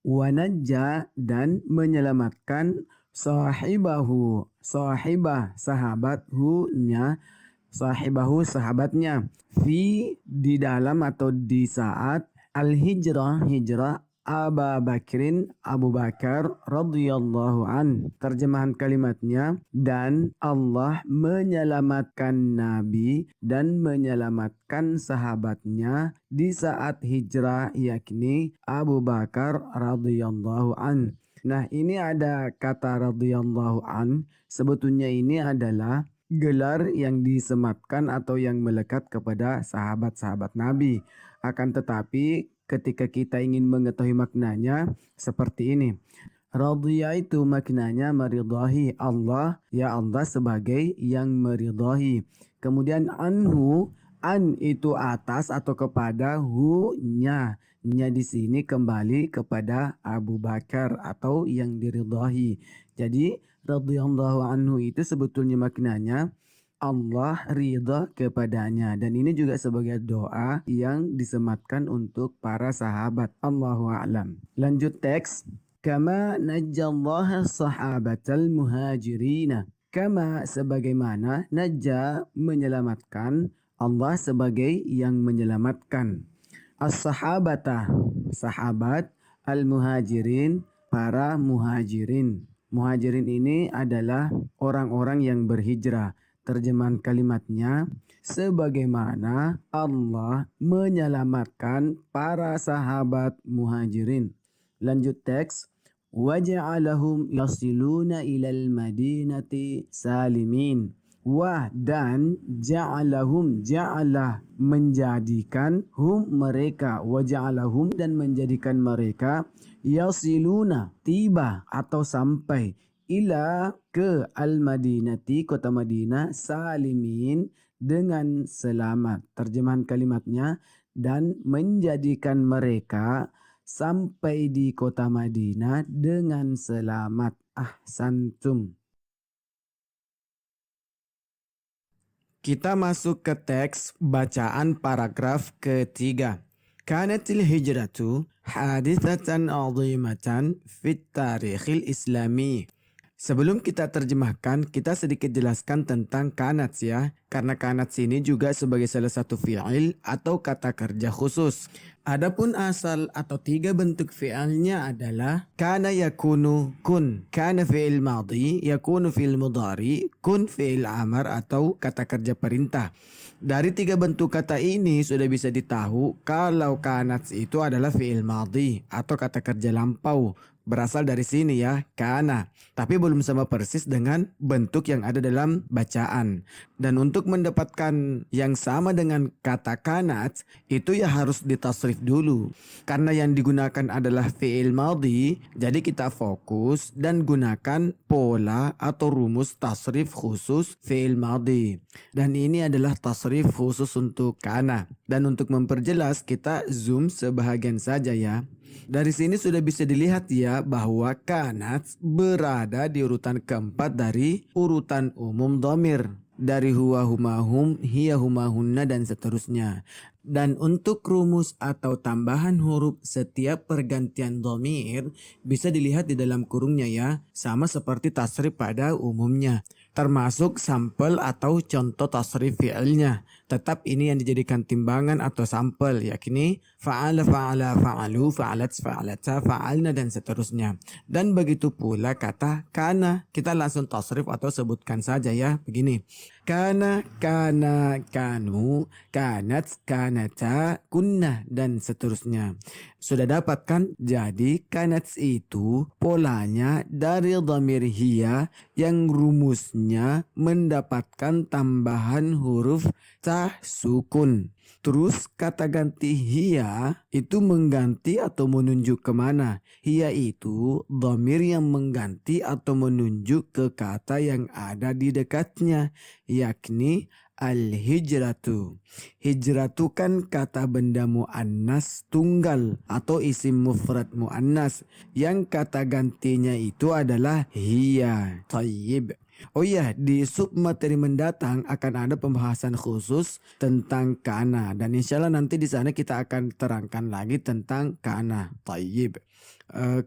Wanaja dan menyelamatkan sahibahu sahabat nya sahibahu sahabatnya di dalam atau di saat hijrah Abu Bakar radhiyallahu an. Terjemahan kalimatnya, dan Allah menyelamatkan Nabi dan menyelamatkan sahabatnya di saat hijrah, yakni Abu Bakar radhiyallahu an. Nah, ini ada kata radhiyallahu an. Sebetulnya ini adalah gelar yang disematkan atau yang melekat kepada sahabat-sahabat Nabi. Akan tetapi ketika kita ingin mengetahui maknanya seperti ini. Radhiya itu maknanya meridhahi Allah, ya Allah sebagai yang meridhahi. Kemudian anhu, an itu atas atau kepada, nya di sini kembali kepada Abu Bakar atau yang diridhahi. Jadi radhiyallahu anhu itu sebetulnya maknanya Allah ridha kepadanya, dan ini juga sebagai doa yang disematkan untuk para sahabat. Allahu a'lam. Lanjut teks. Kama najjallaha sahabatal muhajirina. Kama sebagaimana, najja menyelamatkan, Allah sebagai yang menyelamatkan. As-sahabata sahabat, al-muhajirin para muhajirin. Muhajirin ini adalah orang-orang yang berhijrah. Terjemahan kalimatnya, sebagaimana Allah menyelamatkan para sahabat muhajirin. Lanjut teks. Waja'alahum yasiluna ilal madinati salimin. Wa dan ja'alahum, ja'alah menjadikan, mereka, waja'alahum dan menjadikan mereka, yasiluna tiba atau sampai, ila ke al-Madinati kota Madinah, salimin dengan selamat. Terjemahan kalimatnya, dan menjadikan mereka sampai di kota Madinah dengan selamat. Ahsantum. Kita masuk ke teks bacaan paragraf ketiga. Kanatil hijratu hadithatan azimatan fit tarikhil islami. Sebelum kita terjemahkan, kita sedikit jelaskan tentang kanats ya. Karena kanats ini juga sebagai salah satu fi'il atau kata kerja khusus. Adapun asal atau tiga bentuk fi'ilnya adalah kana yakunu kun, kana fi'il madhi, yakunu fi'il mudhari, kun fi'il amar atau kata kerja perintah. Dari tiga bentuk kata ini sudah bisa ditahu kalau kanats itu adalah fi'il madhi atau kata kerja lampau. Berasal dari sini ya, kana. Tapi belum sama persis dengan bentuk yang ada dalam bacaan. Dan untuk mendapatkan yang sama dengan kata kanat, itu ya harus ditasrif dulu. Karena yang digunakan adalah fi'il madhi, jadi kita fokus dan gunakan pola atau rumus tasrif khusus fi'il madhi. Dan ini adalah tasrif khusus untuk kana. Dan untuk memperjelas, kita zoom sebahagian saja ya. Dari sini sudah bisa dilihat ya bahwa kanat berada di urutan keempat dari urutan umum dhamir. Dari huwa humahum, hiya humahunna dan seterusnya. Dan untuk rumus atau tambahan huruf setiap pergantian dhamir bisa dilihat di dalam kurungnya ya. Sama seperti tasrif pada umumnya. Termasuk sampel atau contoh tasrif fi'ilnya. Tetap ini yang dijadikan timbangan atau sampel, yakni fa'ala, fa'ala, fa'alu, fa'alat, fa'alata, fa'alna dan seterusnya. Dan begitu pula kata kana. Kita langsung tasrif atau sebutkan saja ya. Begini. Kana, kana, kanu, kanat, kanata, kunna dan seterusnya. Sudah dapat kan? Jadi kanats itu polanya dari dhamir hiya yang rumusnya mendapatkan tambahan huruf ta sukun. Terus kata ganti hiya itu mengganti atau menunjuk kemana? Hiya itu dhamir yang mengganti atau menunjuk ke kata yang ada di dekatnya, yakni al-hijratu. Hijratu kan kata benda muannas tunggal atau isim mufrad muannas yang kata gantinya itu adalah hiya. Tayyib. Oh iya, di sub materi mendatang akan ada pembahasan khusus tentang kana dan insya Allah nanti di sana kita akan terangkan lagi tentang kana. Tayyib.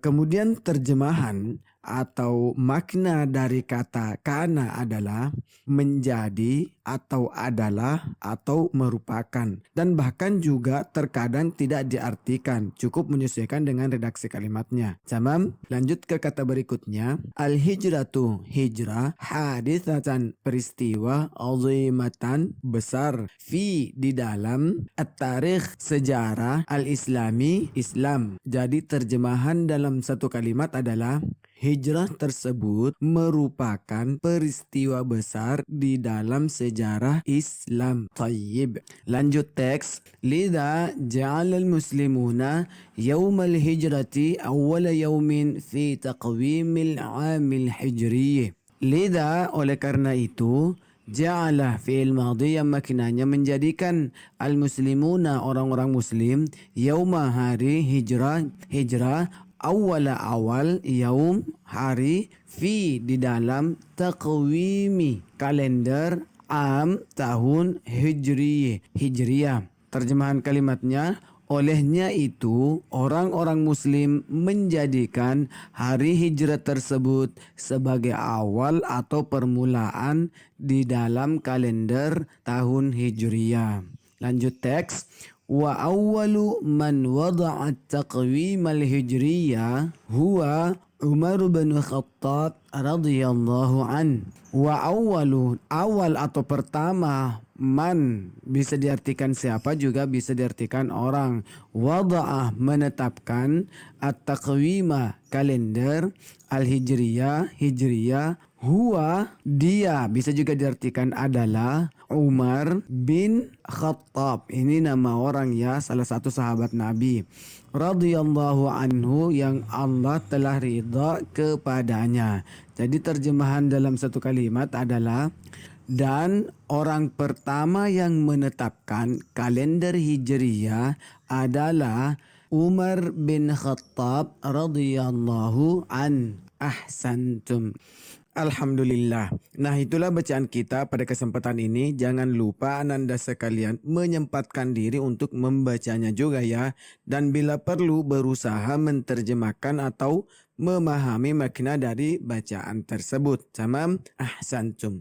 Kemudian terjemahan atau makna dari kata kana adalah menjadi atau adalah atau merupakan dan bahkan juga terkadang tidak diartikan, cukup menyesuaikan dengan redaksi kalimatnya. Tamam, lanjut ke kata berikutnya. Al-hijratu hijrah hadithatan peristiwa azimatan besar fi di dalam at-tarikh sejarah al-islami Islam. Jadi terjemahan dalam satu kalimat adalah hijrah tersebut merupakan peristiwa besar di dalam sejarah Islam. Tayyib. Lanjut teks. Lidha ja'ala al-muslimuna yawmal hijrati awwala yawmin fi taqwimil amil hijriyah. Lidha oleh karena itu ja'ala fi'il madhi yang maknanya menjadikan al-muslimuna orang-orang muslim yauma hari hijrah awala awal yaum hari fi di dalam taqwimi kalender am tahun hijriyah. Terjemahan kalimatnya, olehnya itu orang-orang muslim menjadikan hari hijrah tersebut sebagai awal atau permulaan di dalam kalender tahun hijriyah. Lanjut teks. Wa awwalu man wada'a at-taqwim al-hijriyah huwa Umar bin Khattab radhiyallahu an. Wa awwalu awal atau pertama, man bisa diartikan siapa juga bisa diartikan orang. Wada'a menetapkan, at-taqwima kalender, al-hijriyah hijriyah, huwa dia bisa juga diartikan adalah Umar bin Khattab. Ini nama orang ya, salah satu sahabat Nabi. Radhiyallahu anhu yang Allah telah ridha kepadanya. Jadi terjemahan dalam satu kalimat adalah dan orang pertama yang menetapkan kalender hijriyah adalah Umar bin Khattab radhiyallahu an. Ahsantum. Alhamdulillah. Nah, itulah bacaan kita pada kesempatan ini. Jangan lupa Ananda sekalian menyempatkan diri untuk membacanya juga ya. Dan bila perlu berusaha menerjemahkan atau memahami makna dari bacaan tersebut. Tamam? Ahsantum.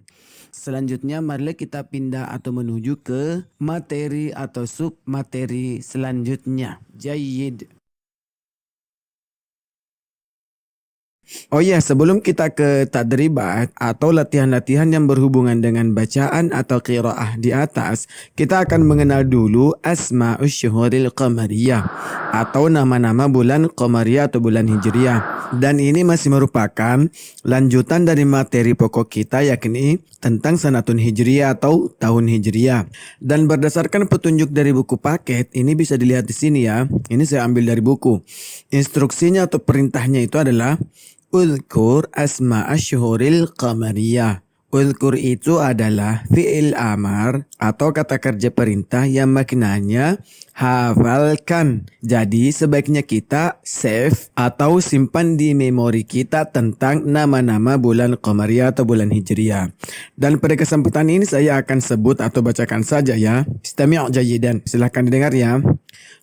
Selanjutnya marilah kita pindah atau menuju ke materi atau sub materi selanjutnya. Jayyid. Oh iya, sebelum kita ke tadribat atau latihan-latihan yang berhubungan dengan bacaan atau qiraah di atas, kita akan mengenal dulu asma'us syuhuril qamariyah atau nama-nama bulan qamariyah atau bulan hijriyah. Dan ini masih merupakan lanjutan dari materi pokok kita yakni tentang sanatun hijriyah atau tahun hijriyah. Dan berdasarkan petunjuk dari buku paket, ini bisa dilihat di sini ya. Ini saya ambil dari buku. Instruksinya atau perintahnya itu adalah Udhkur asma asyhuril qamariyah. Udhkur itu adalah fi'il amar atau kata kerja perintah yang maknanya hafalkan. Jadi sebaiknya kita save atau simpan di memori kita tentang nama-nama bulan qamariyah atau bulan hijriyah. Dan pada kesempatan ini saya akan sebut atau bacakan saja ya. Istami' jayidan. Silahkan didengar ya.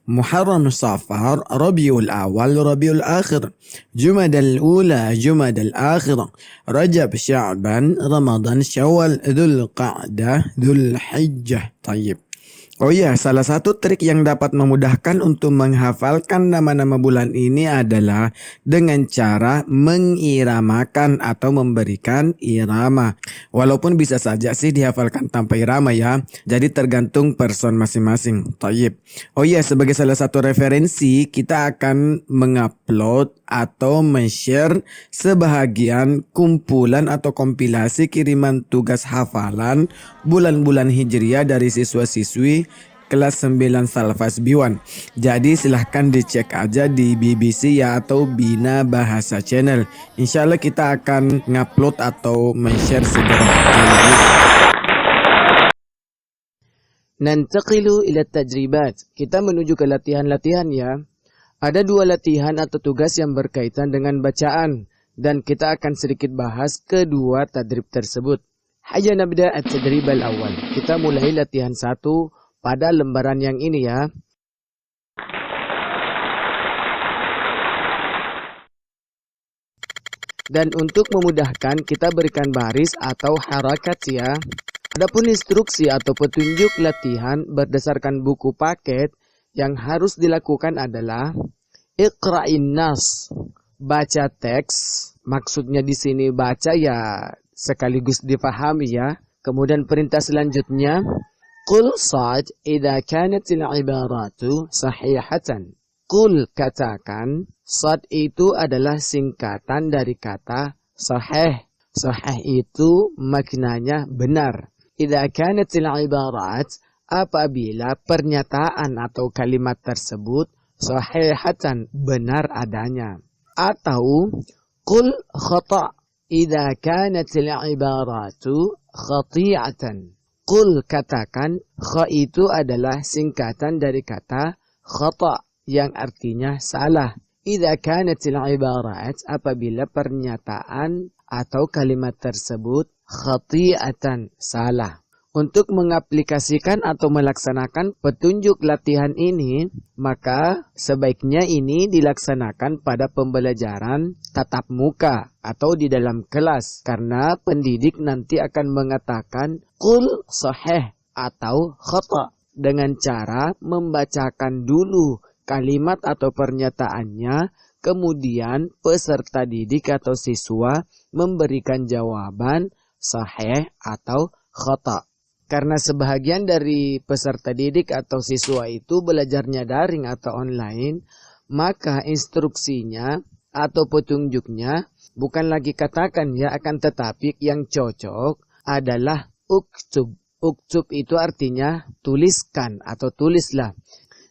Muharram Safar, Rabiul Awal, Rabiul Akhir, Jumadal Ula, Jumadal Akhir, Rajab Sya'ban, Ramadan Syawal, Dhul Qa'dah, Dhul Hijjah. Tayyib. Oh iya, salah satu trik yang dapat memudahkan untuk menghafalkan nama-nama bulan ini adalah dengan cara mengiramakan atau memberikan irama. Walaupun bisa saja sih dihafalkan tanpa irama ya, jadi tergantung person masing-masing. Tayyib. Oh iya, sebagai salah satu referensi, kita akan mengupload atau men-share sebahagian kumpulan atau kompilasi kiriman tugas hafalan bulan-bulan hijriah dari siswa-siswi kelas 9 Salfas B1. Jadi silahkan dicek aja di BBC ya atau Bina Bahasa Channel. Insya Allah kita akan ngupload atau men-share segera. Nantaqilu ila tajribat. Kita menuju ke latihan-latihan ya. Ada 2 latihan atau tugas yang berkaitan dengan bacaan. Dan kita akan sedikit bahas kedua tadrib tersebut. Hayya nabda at-tadrib al-awwal. Kita mulai latihan 1 pada lembaran yang ini ya. Dan untuk memudahkan kita berikan baris atau harakat ya. Adapun instruksi atau petunjuk latihan berdasarkan buku paket yang harus dilakukan adalah Iqra'in nas, baca teks. Maksudnya di sini baca ya sekaligus difahami ya. Kemudian perintah selanjutnya Qul sad idza kanatil ibaratu sahihatan. Qul katakan, sad itu adalah singkatan dari kata sahih. Sahih itu maknanya benar. Idza kanatil ibarat, apabila pernyataan atau kalimat tersebut sahihatan, benar adanya. Atau qul khata' idza kanatil ibaratu khati'atan. Qul katakan, kha itu adalah singkatan dari kata khata' yang artinya salah. Idza kanatil ibarat, apabila pernyataan atau kalimat tersebut khati'atan, salah. Untuk mengaplikasikan atau melaksanakan petunjuk latihan ini, maka sebaiknya ini dilaksanakan pada pembelajaran tatap muka atau di dalam kelas. Karena pendidik nanti akan mengatakan qul sahih atau khata' dengan cara membacakan dulu kalimat atau pernyataannya, kemudian peserta didik atau siswa memberikan jawaban sahih atau khata'. Karena sebahagian dari peserta didik atau siswa itu belajarnya daring atau online, maka instruksinya atau petunjuknya bukan lagi katakan ya, akan tetapi yang cocok adalah uktub. Uktub itu artinya tuliskan atau tulislah.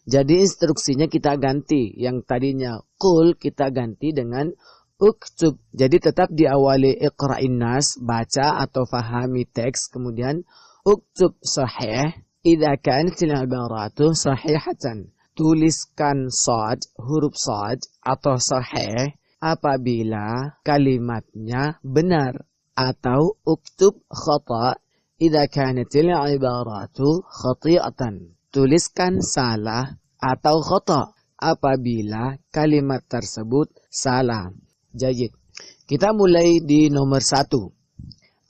Jadi instruksinya kita ganti. Yang tadinya qul kita ganti dengan uktub. Jadi tetap diawali iqra'in nas, baca atau fahami teks, kemudian uktub sahih idza kanatil ibaratu sahihatan. Tuliskan sad, huruf sad atau sahih apabila kalimatnya benar. Atau uktub khata' idza kanatil ibaratu khati'atan. Tuliskan salah atau khata' apabila kalimat tersebut salah. Jayid. Kita mulai di nomor 1.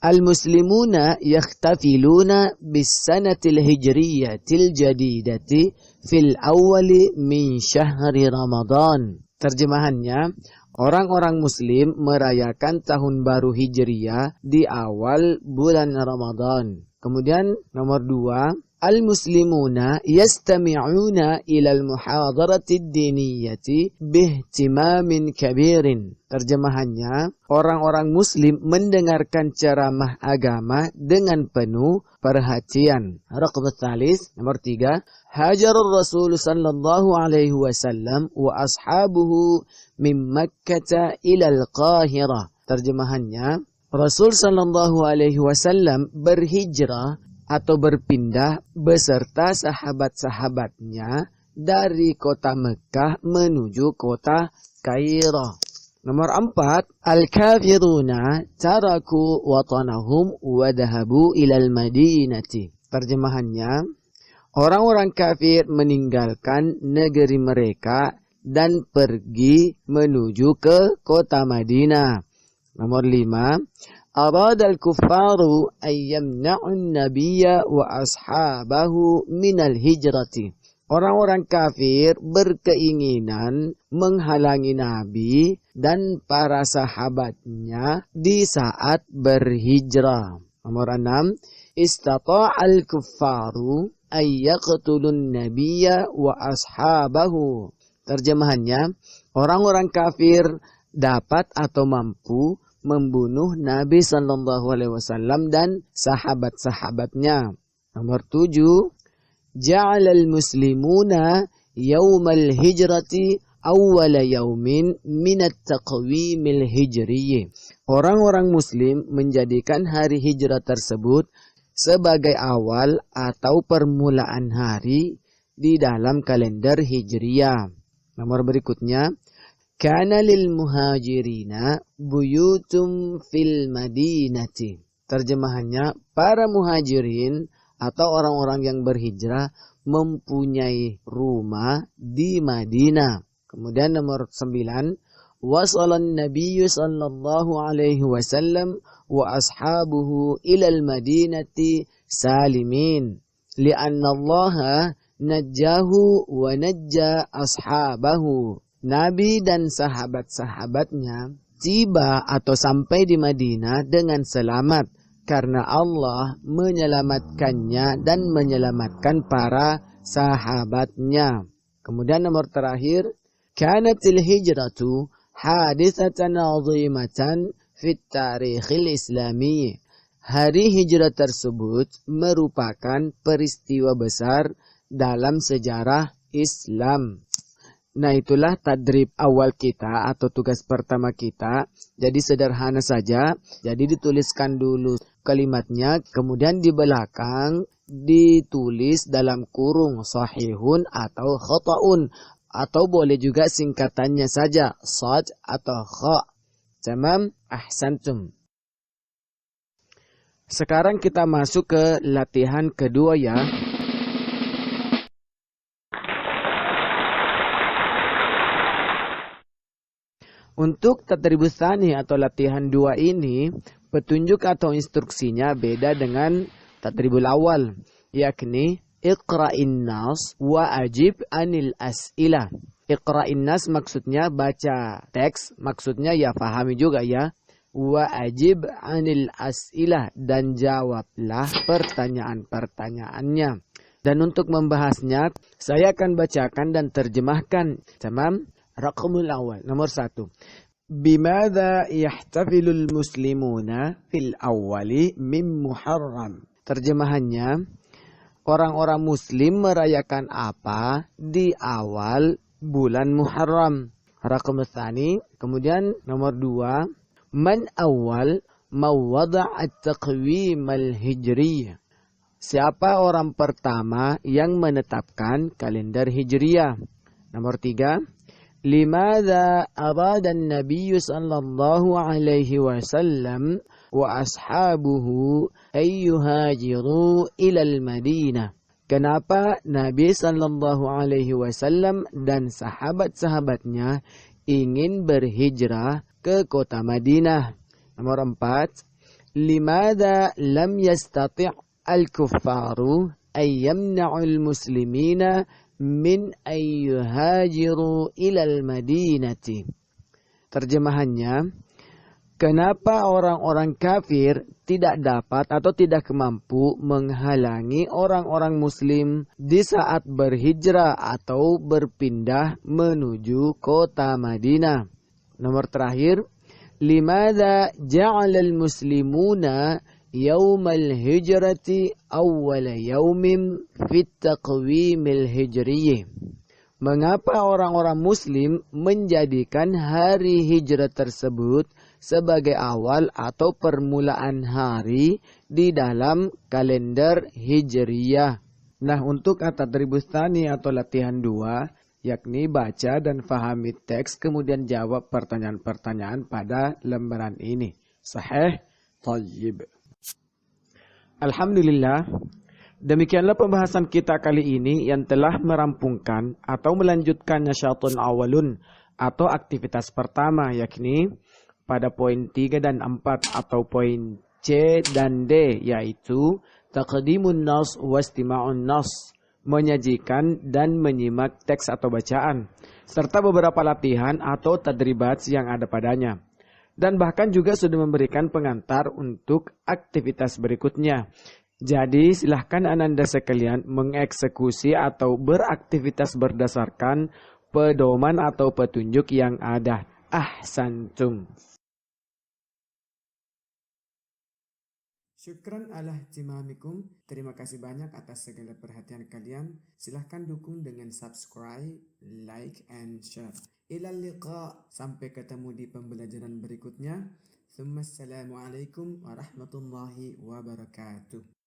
Al-muslimuna yakhtafiluuna bis-sanatil hijriyatil jadidati fil awwali min syahri Ramadan. Terjemahannya, orang-orang muslim merayakan tahun baru hijriah di awal bulan Ramadan. Kemudian nomor 2, al-muslimuna yastami'una ila al-muhadarati ad-diniyati bihtimamin kabirin. Terjemahannya, orang-orang muslim mendengarkan ceramah agama dengan penuh perhatian. Raqam tsalis, nomor 3, hajar Rasul sallallahu alaihi wasallam wa ashabuhu min Makkah ila al-Qahirah. Terjemahannya, Rasul sallallahu alaihi wasallam berhijrah atau berpindah beserta sahabat-sahabatnya dari kota Mekah menuju kota Kairo. Nomor 4, al-kafiruna taraku watanahum wa dhahabu ilal madinati. Terjemahannya, orang-orang kafir meninggalkan negeri mereka dan pergi menuju ke kota Madinah. Nomor 5, Aradal kuffaru ayyamna'un nabiyya wa ashabahu minal hijrati. Orang-orang kafir berkeinginan menghalangi Nabi dan para sahabatnya di saat berhijrah. Nomor 6. Istata'al kuffaru ayyaqtulun nabiyya wa ashabahu. Terjemahannya, orang-orang kafir dapat atau mampu membunuh Nabi SAW dan sahabat-sahabatnya. Nomor 7. Ja'alal muslimuna yawmal hijrati awwala yawmin minat taqwimil hijriyyi. Orang-orang muslim menjadikan hari hijrah tersebut sebagai awal atau permulaan hari di dalam kalender hijriyah. Nomor berikutnya, kana lil muhajirina buyutum fil madinati. Terjemahannya, para muhajirin atau orang-orang yang berhijrah mempunyai rumah di Madinah. Kemudian nomor 9, wasalan nabiyyu sallallahu alaihi wasallam wa ashabuhu ilal madinati salimin li'anna Allah najjahu wa najja ashabahu. Nabi dan sahabat-sahabatnya tiba atau sampai di Madinah dengan selamat karena Allah menyelamatkannya dan menyelamatkan para sahabatnya. Kemudian nomor terakhir, kanatil hijratu hadithatan 'azimatan fit tarikhil islami. Hari hijrah tersebut merupakan peristiwa besar dalam sejarah Islam. Nah, itulah tadrib awal kita atau tugas pertama kita. Jadi sederhana saja. Jadi dituliskan dulu kalimatnya, kemudian di belakang ditulis dalam kurung sahihun atau khata'un, atau boleh juga singkatannya saja sad atau kha. Tamam, ahsantum. Sekarang kita masuk ke latihan kedua ya. Untuk tadribus tsani atau latihan 2 ini, petunjuk atau instruksinya beda dengan tadribul awal, yakni iqra'in nas wa ajib anil as'ilah. Iqra'in nas maksudnya baca teks, maksudnya ya pahami juga ya. Wa ajib anil as'ilah, dan jawablah pertanyaan-pertanyaannya. Dan untuk membahasnya, saya akan bacakan dan terjemahkan. Tamam? Raqamul awal, nomor 1. Bimadha yahtafilul muslimuna fil awwali min Muharram. Terjemahannya, orang-orang muslim merayakan apa di awal bulan Muharram. Raqamul tsani, kemudian nomor 2. Man awal mawada' at-taqwim al-hijriyah. Siapa orang pertama yang menetapkan kalender hijriyah? Nomor 3. Limadha arada an-nabiy sallallahu alaihi wasallam wa ashabuhu ayyuhajiru ilal Madinah. Kenapa Nabi sallallahu alaihi wasallam dan sahabat-sahabatnya ingin berhijrah ke kota Madinah? Nomor 4. Limadha lam yastati' al-kuffaru ay yamna'ul muslimina min ayyuhajiru ilal madinati. Terjemahannya, kenapa orang-orang kafir tidak dapat atau tidak mampu menghalangi orang-orang muslim di saat berhijrah atau berpindah menuju kota Madinah? Nomor terakhir, limadha ja'alal muslimuna yaumal hijrati awwala yaumin fit taqwimil hijriyyi. Mengapa orang-orang muslim menjadikan hari hijrah tersebut sebagai awal atau permulaan hari di dalam kalender hijriyah? Nah, untuk at-tadribus tsani atau latihan 2, yakni baca dan fahami teks kemudian jawab pertanyaan-pertanyaan pada lembaran ini. Sahih? Thayyib. Alhamdulillah, demikianlah pembahasan kita kali ini yang telah merampungkan atau melanjutkan nasyatun awalun atau aktivitas pertama, yakni pada poin 3 dan 4 atau poin C dan D, yaitu taqdimun nas wastima'un nas, menyajikan dan menyimak teks atau bacaan, serta beberapa latihan atau tadribat yang ada padanya. Dan bahkan juga sudah memberikan pengantar untuk aktivitas berikutnya. Jadi silahkan Ananda sekalian mengeksekusi atau beraktivitas berdasarkan pedoman atau petunjuk yang ada. Ahsantum. Syukran ala ihtimamikum. Terima kasih banyak atas segala perhatian kalian. Silahkan dukung dengan subscribe, like, and share. Ilal liqa. Sampai ketemu di pembelajaran berikutnya. Assalamualaikum warahmatullahi wabarakatuh.